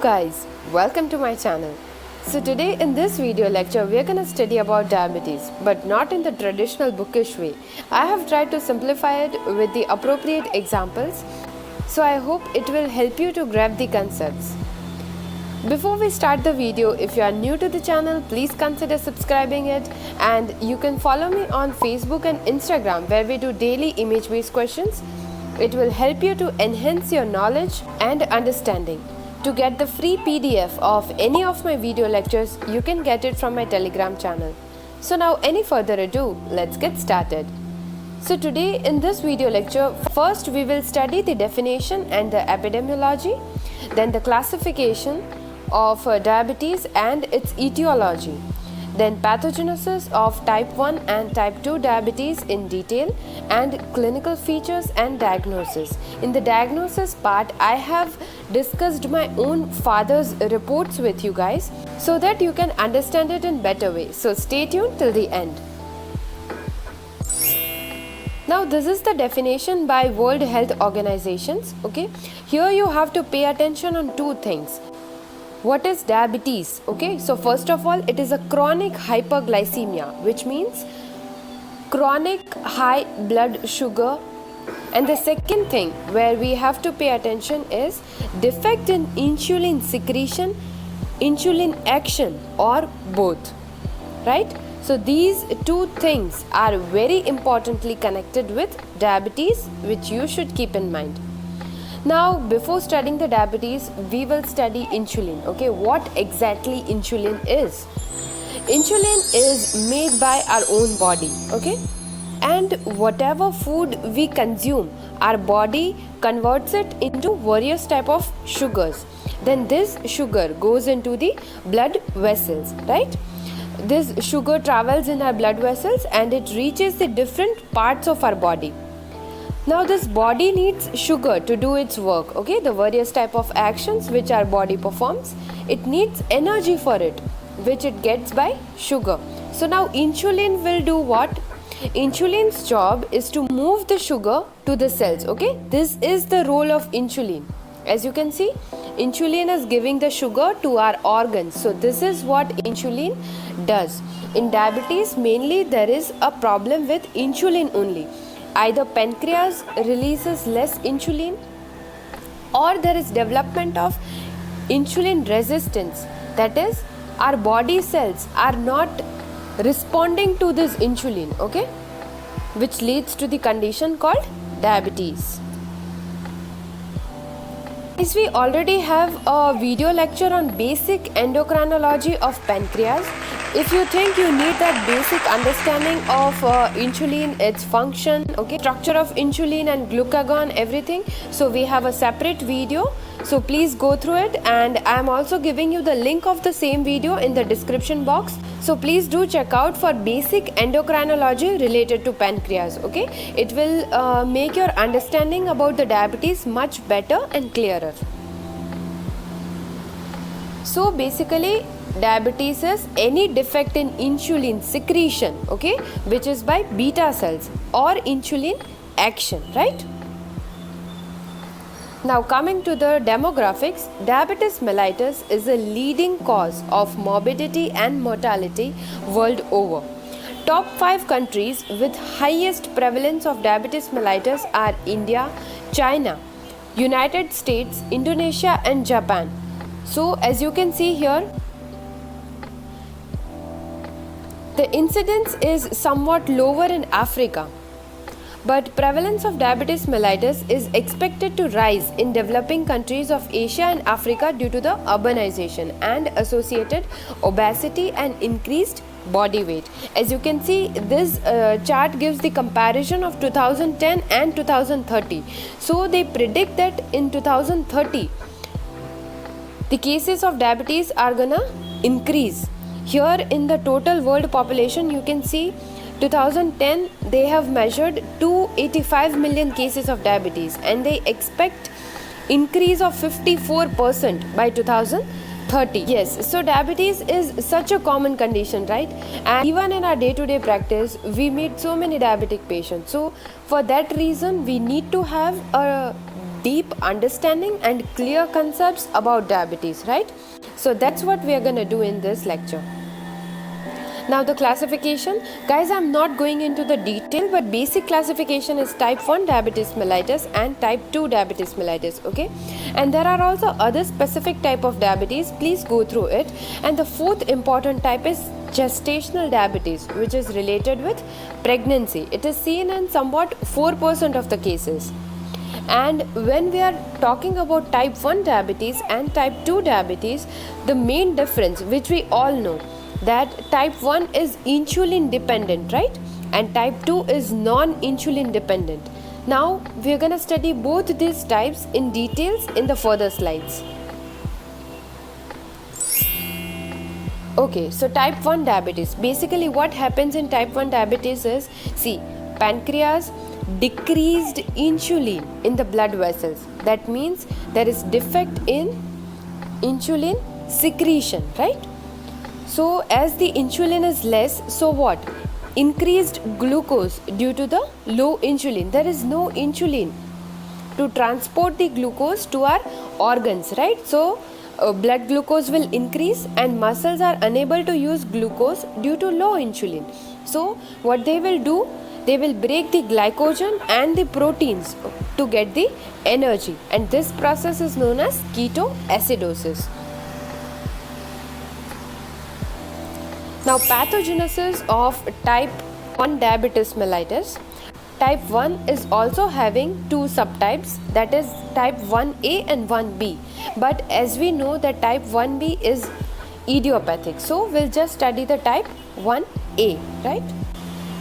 guys, welcome to my channel. So today in this video lecture we are going to study about diabetes, but not in the traditional bookish way. I have tried to simplify it with the appropriate examples, so I hope it will help you to grab the concepts. Before we start the video, if you are new to the channel, please consider subscribing it, and you can follow me on Facebook and Instagram where we do daily image-based questions. It will help you to enhance your knowledge and understanding. To get the free PDF of any of my video lectures, you can get it from my Telegram channel. So now any further ado, let's get started. So today in this video lecture, first we will study the definition and the epidemiology, then the classification of diabetes and its etiology, then pathogenesis of type 1 and type 2 diabetes in detail, and clinical features and diagnosis. In the diagnosis part, I have discussed my own father's reports with you guys so that you can understand it in better way. So stay tuned till the end. Now this is the definition by World Health Organizations. Okay, here you have to pay attention on two things. What is diabetes? Okay, so first of all, it is a chronic hyperglycemia, which means chronic high blood sugar. And the second thing where we have to pay attention is defect in insulin secretion, insulin action, or both, right? So these two things are very importantly connected with diabetes, which you should keep in mind. Now, before studying the diabetes, we will study insulin. Okay, what exactly insulin is? Insulin is made by our own body. Okay, and whatever food we consume, our body converts it into various type of sugars. Then this sugar goes into the blood vessels, right? This sugar travels in our blood vessels and it reaches the different parts of our body. Now this body needs sugar to do its work, okay, the various type of actions which our body performs. It needs energy for it, which it gets by sugar. So now insulin will do what? Insulin's job is to move the sugar to the cells, okay. This is the role of insulin. As you can see, insulin is giving the sugar to our organs. So this is what insulin does. In diabetes, mainly there is a problem with insulin only. Either pancreas releases less insulin, or there is development of insulin resistance. That is, our body cells are not responding to this insulin, okay, which leads to the condition called diabetes. As we already have a video lecture on basic endocrinology of pancreas. If you think you need that basic understanding of insulin, its function, okay, structure of insulin and glucagon, everything, so we have a separate video. So please go through it, and I am also giving you the link of the same video in the description box. So please do check out for basic endocrinology related to pancreas. Okay, it will make your understanding about the diabetes much better and clearer. So basically, diabetes is any defect in insulin secretion, okay, which is by beta cells, or insulin action, right? Now coming to the demographics, diabetes mellitus is a leading cause of morbidity and mortality world over. Top 5 countries with highest prevalence of diabetes mellitus are India, China, United States, Indonesia and Japan. So as you can see here, the incidence is somewhat lower in Africa, but prevalence of diabetes mellitus is expected to rise in developing countries of Asia and Africa due to the urbanization and associated obesity and increased body weight. As you can see, this chart gives the comparison of 2010 and 2030. So they predict that in 2030, the cases of diabetes are gonna increase. Here in the total world population, you can see 2010 they have measured 285 million cases of diabetes, and they expect increase of 54% by 2030. Yes, so diabetes is such a common condition, right? And even in our day-to-day practice, we meet so many diabetic patients. So for that reason, we need to have a deep understanding and clear concepts about diabetes, right? So that's what we are going to do in this lecture. Now the classification, guys, I'm not going into the detail, but basic classification is type 1 diabetes mellitus and type 2 diabetes mellitus, okay? And there are also other specific type of diabetes, please go through it. And the fourth important type is gestational diabetes, which is related with pregnancy. It is seen in somewhat 4% of the cases. And when we are talking about type 1 diabetes and type 2 diabetes, the main difference, which we all know, that type 1 is insulin dependent, right? And type 2 is non-insulin dependent. Now we are going to study both these types in details in the further slides. Okay, so type 1 diabetes. Basically what happens in type 1 diabetes is, see, pancreas decreased insulin in the blood vessels. That means there is defect in insulin secretion, right? So as the insulin is less, so what? Increased glucose due to the low insulin. There is no insulin to transport the glucose to our organs, right? So blood glucose will increase and muscles are unable to use glucose due to low insulin. So what they will do, they will break the glycogen and the proteins to get the energy, and this process is known as ketoacidosis. Now pathogenesis of type 1 diabetes mellitus. Type 1 is also having two subtypes, that is type 1A and 1B. But as we know that type 1B is idiopathic, so we'll just study the type 1A, right?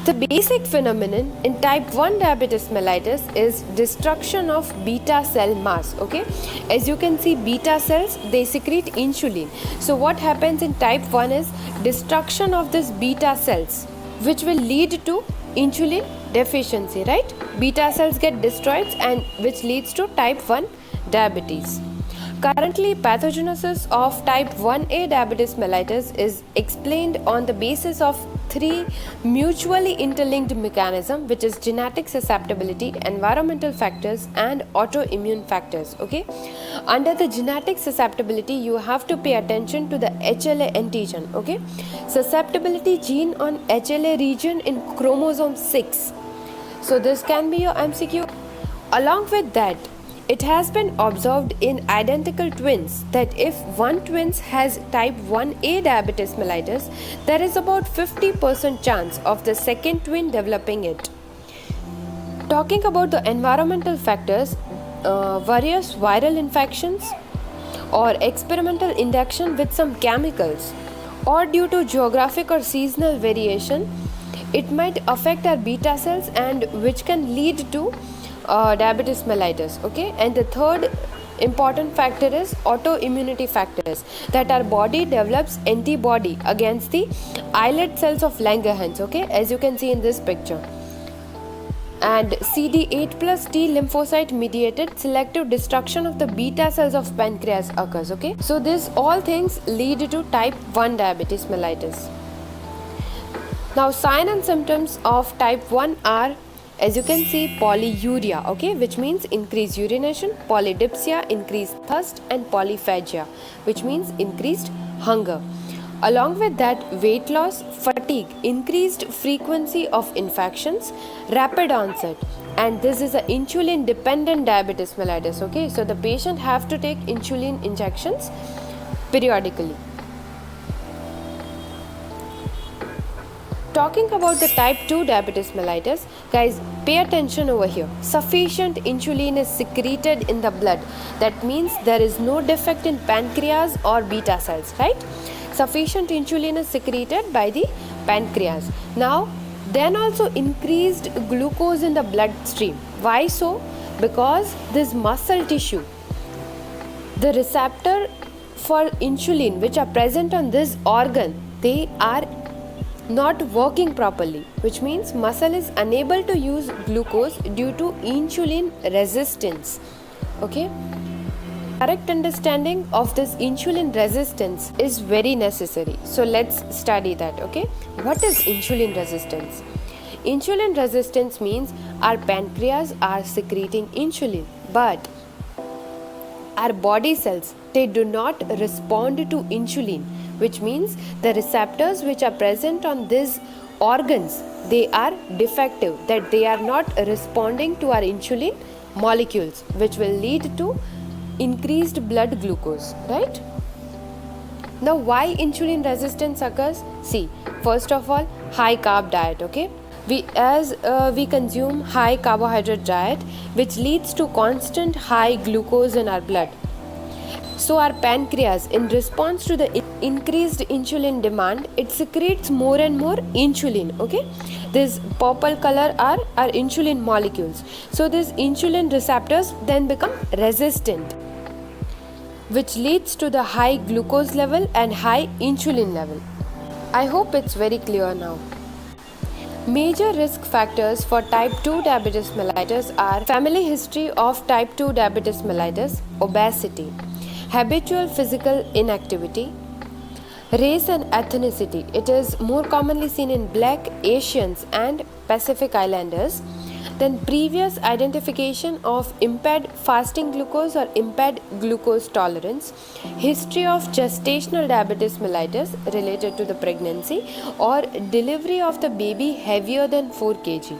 The basic phenomenon in type 1 diabetes mellitus is destruction of beta cell mass, okay? As you can see, beta cells, they secrete insulin. So what happens in type 1 is destruction of this beta cells, which will lead to insulin deficiency, right? Beta cells get destroyed, and which leads to type 1 diabetes. Currently, pathogenesis of type 1A diabetes mellitus is explained on the basis of three mutually interlinked mechanisms, which is genetic susceptibility, environmental factors, and autoimmune factors, okay? Under the genetic susceptibility, you have to pay attention to the HLA antigen, okay? Susceptibility gene on HLA region in chromosome 6. So this can be your MCQ. Along with that, it has been observed in identical twins that if one twin has type 1A diabetes mellitus, there is about 50% chance of the second twin developing it. Talking about the environmental factors, various viral infections or experimental induction with some chemicals, or due to geographic or seasonal variation, it might affect our beta cells, and which can lead to diabetes mellitus, okay? And the third important factor is autoimmunity factors, that our body develops antibody against the islet cells of Langerhans, okay, as you can see in this picture. And CD8 plus T lymphocyte mediated selective destruction of the beta cells of pancreas occurs, okay? So these all things lead to type 1 diabetes mellitus. Now sign and symptoms of type 1 are, as you can see, polyuria, okay, which means increased urination, polydipsia, increased thirst, and polyphagia, which means increased hunger. Along with that, weight loss, fatigue, increased frequency of infections, rapid onset, and this is an insulin dependent diabetes mellitus, okay? So the patient have to take insulin injections periodically. Talking about the type 2 diabetes mellitus, guys, pay attention over here. Sufficient insulin is secreted in the blood. That means there is no defect in pancreas or beta cells, right? Sufficient insulin is secreted by the pancreas. Now, then also increased glucose in the bloodstream. Why so? Because this muscle tissue, the receptor for insulin which are present on this organ, they are not working properly, which means muscle is unable to use glucose due to insulin resistance, okay? Correct understanding of this insulin resistance is very necessary. So let's study that, okay? What is insulin resistance? Insulin resistance means our pancreas are secreting insulin, but our body cells, they do not respond to insulin, which means the receptors which are present on these organs, they are defective, that they are not responding to our insulin molecules, which will lead to increased blood glucose, right? Now, why insulin resistance occurs? See, first of all, high carb diet, okay? We consume high carbohydrate diet, which leads to constant high glucose in our blood. So our pancreas, in response to the increased insulin demand, it secretes more and more insulin, okay? This purple color are our insulin molecules. So these insulin receptors then become resistant, which leads to the high glucose level and high insulin level. I hope it's very clear now. Major risk factors for type 2 diabetes mellitus are family history of type 2 diabetes mellitus, obesity, habitual physical inactivity, race and ethnicity. It is more commonly seen in Black, Asians and Pacific Islanders. Then previous identification of impaired fasting glucose or impaired glucose tolerance, history of gestational diabetes mellitus related to the pregnancy or delivery of the baby heavier than 4 kg.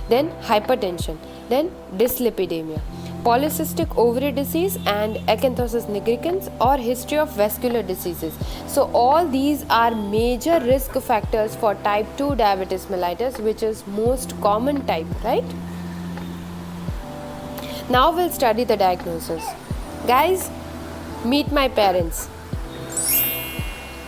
Then hypertension, then dyslipidemia, polycystic ovary disease and acanthosis nigricans or history of vascular diseases. So all these are major risk factors for type 2 diabetes mellitus, which is most common type, right? Now we'll study the diagnosis. Guys, meet my parents.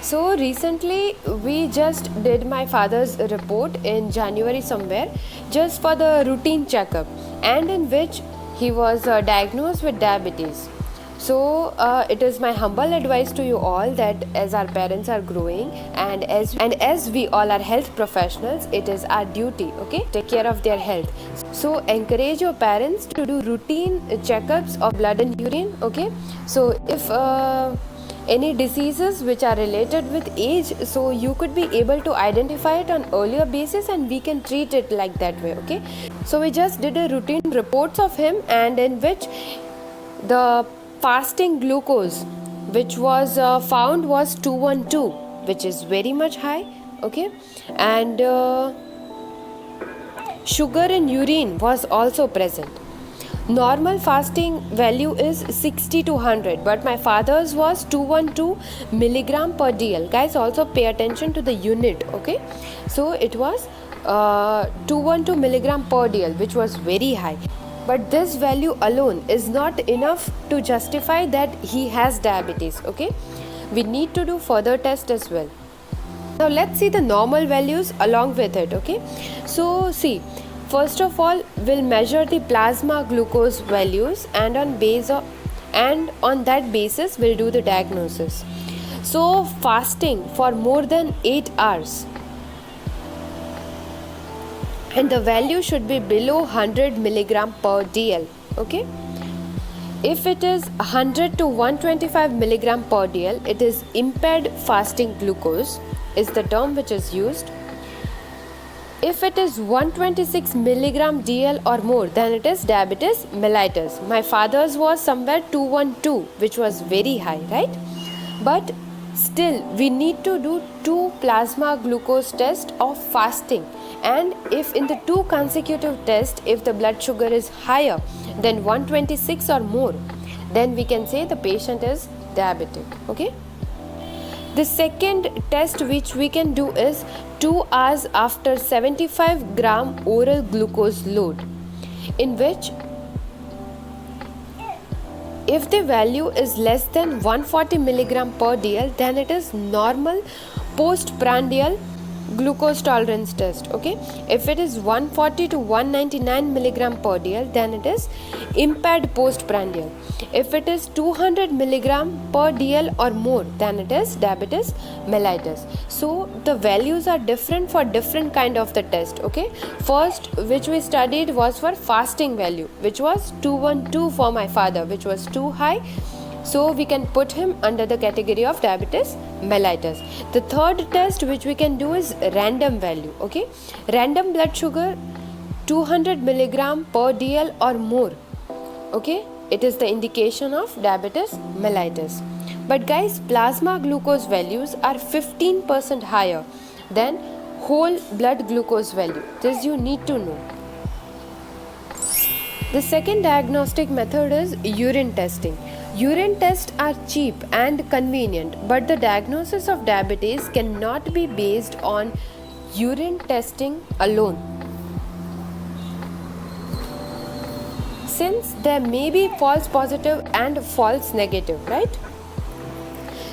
So recently we just did my father's report in January somewhere, just for the routine checkup, and in which he was diagnosed with diabetes. So it is my humble advice to you all that as our parents are growing and as we all are health professionals, it is our duty, okay, take care of their health. So encourage your parents to do routine checkups of blood and urine, okay. So if any diseases which are related with age, so you could be able to identify it on earlier basis and we can treat it like that way, okay. So we just did a routine reports of him, and in which the fasting glucose which was found was 212, which is very much high, okay, and sugar in urine was also present. Normal fasting value is 60 to 100, but my father's was 212 milligram per dl. Guys, also pay attention to the unit, okay. So it was 212 milligram per dl, which was very high. But this value alone is not enough to justify that he has diabetes, okay. We need to do further tests as well. Now let's see the normal values along with it, okay. So see, first of all, we'll measure the plasma glucose values, and on that basis we'll do the diagnosis. So fasting for more than 8 hours, and the value should be below 100 milligram per dl, okay. If it is 100 to 125 milligram per dl, it is impaired fasting glucose is the term which is used. If it is 126 milligram dl or more, then it is diabetes mellitus. My father's was somewhere 212, which was very high, right? But still we need to do 2 plasma glucose tests of fasting, and if in the 2 consecutive tests, if the blood sugar is higher than 126 or more, then we can say the patient is diabetic, okay. The second test which we can do is 2 hours after 75 gram oral glucose load, in which if the value is less than 140 milligram per dl, then it is normal postprandial glucose tolerance test, okay. If it is 140 to 199 milligram per dl, then it is impaired postprandial. If it is 200 milligram per dl or more, then it is diabetes mellitus. So the values are different for different kind of the test, okay. First which we studied was for fasting value, which was 212 for my father, which was too high. So we can put him under the category of diabetes mellitus. The third test which we can do is random value, okay. Random blood sugar 200 milligram per dl or more, okay. it is the indication of diabetes mellitus. But guys, plasma glucose values are 15% higher than whole blood glucose value. This you need to know. The second diagnostic method is urine testing. Urine tests are cheap and convenient, but the diagnosis of diabetes cannot be based on urine testing alone, since there may be false positive and false negative, right?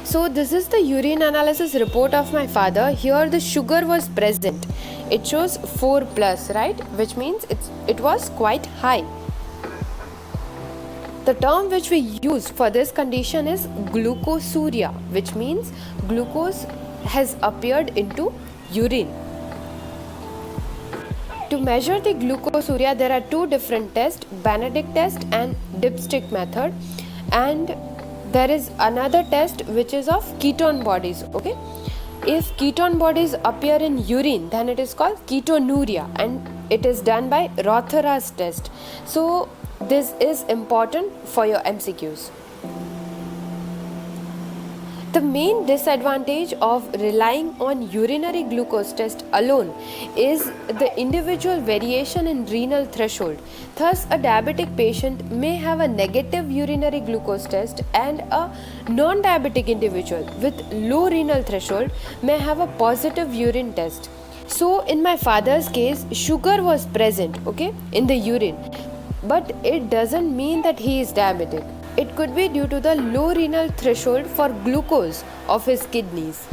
So this is the urine analysis report of my father. Here the sugar was present. It shows 4 plus, right? Which means it was quite high. The term which we use for this condition is glucosuria, which means glucose has appeared into urine. To measure the glucosuria, there are two different tests, Benedict test and dipstick method, and there is another test which is of ketone bodies. Okay, if ketone bodies appear in urine, then it is called ketonuria, and it is done by Rothera's test. So this is important for your MCQs. The main disadvantage of relying on urinary glucose test alone is the individual variation in renal threshold. Thus, a diabetic patient may have a negative urinary glucose test, and a non-diabetic individual with low renal threshold may have a positive urine test. So, in my father's case, sugar was present, okay, in the urine, but it doesn't mean that he is diabetic. It could be due to the low renal threshold for glucose of his kidneys.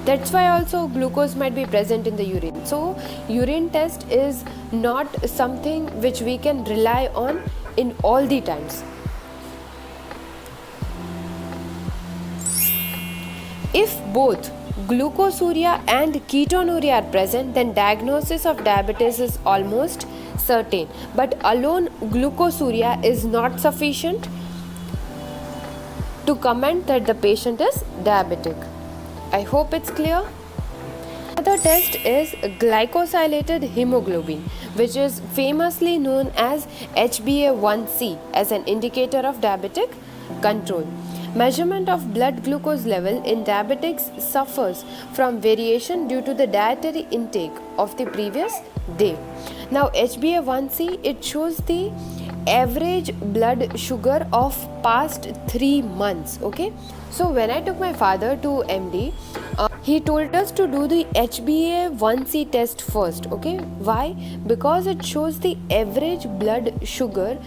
That's why also glucose might be present in the urine. So urine test is not something which we can rely on in all the times. If both glucosuria and ketonuria are present, then diagnosis of diabetes is almost certain. But alone glucosuria is not sufficient to comment that the patient is diabetic. I hope it's clear. Another test is glycosylated hemoglobin, which is famously known as HbA1c as an indicator of diabetic control. Measurement of blood glucose level in diabetics suffers from variation due to the dietary intake of the previous day. Now HbA1c, it shows the average blood sugar of past 3 months. Okay, so when I took my father to MD, he told us to do the HbA1c test first. Okay, why? Because it shows the average blood sugar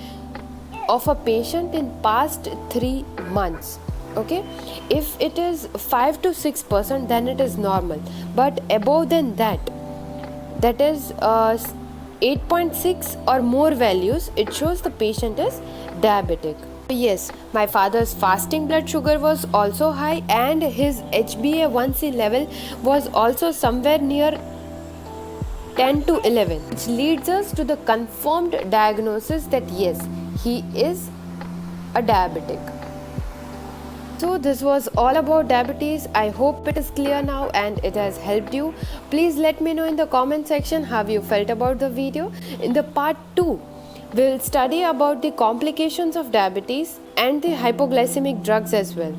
of a patient in past 3 months. Okay, if it is 5 to 6%, then it is normal, but above than that, that is 8.6 or more values, it shows the patient is diabetic. Yes, my father's fasting blood sugar was also high, and his HbA1c level was also somewhere near 10 to 11, which leads us to the confirmed diagnosis that yes, he is a diabetic. So this was all about diabetes. I hope it is clear now and it has helped you. Please let me know in the comment section how you felt about the video. In the part 2, we'll study about the complications of diabetes and the hypoglycemic drugs as well.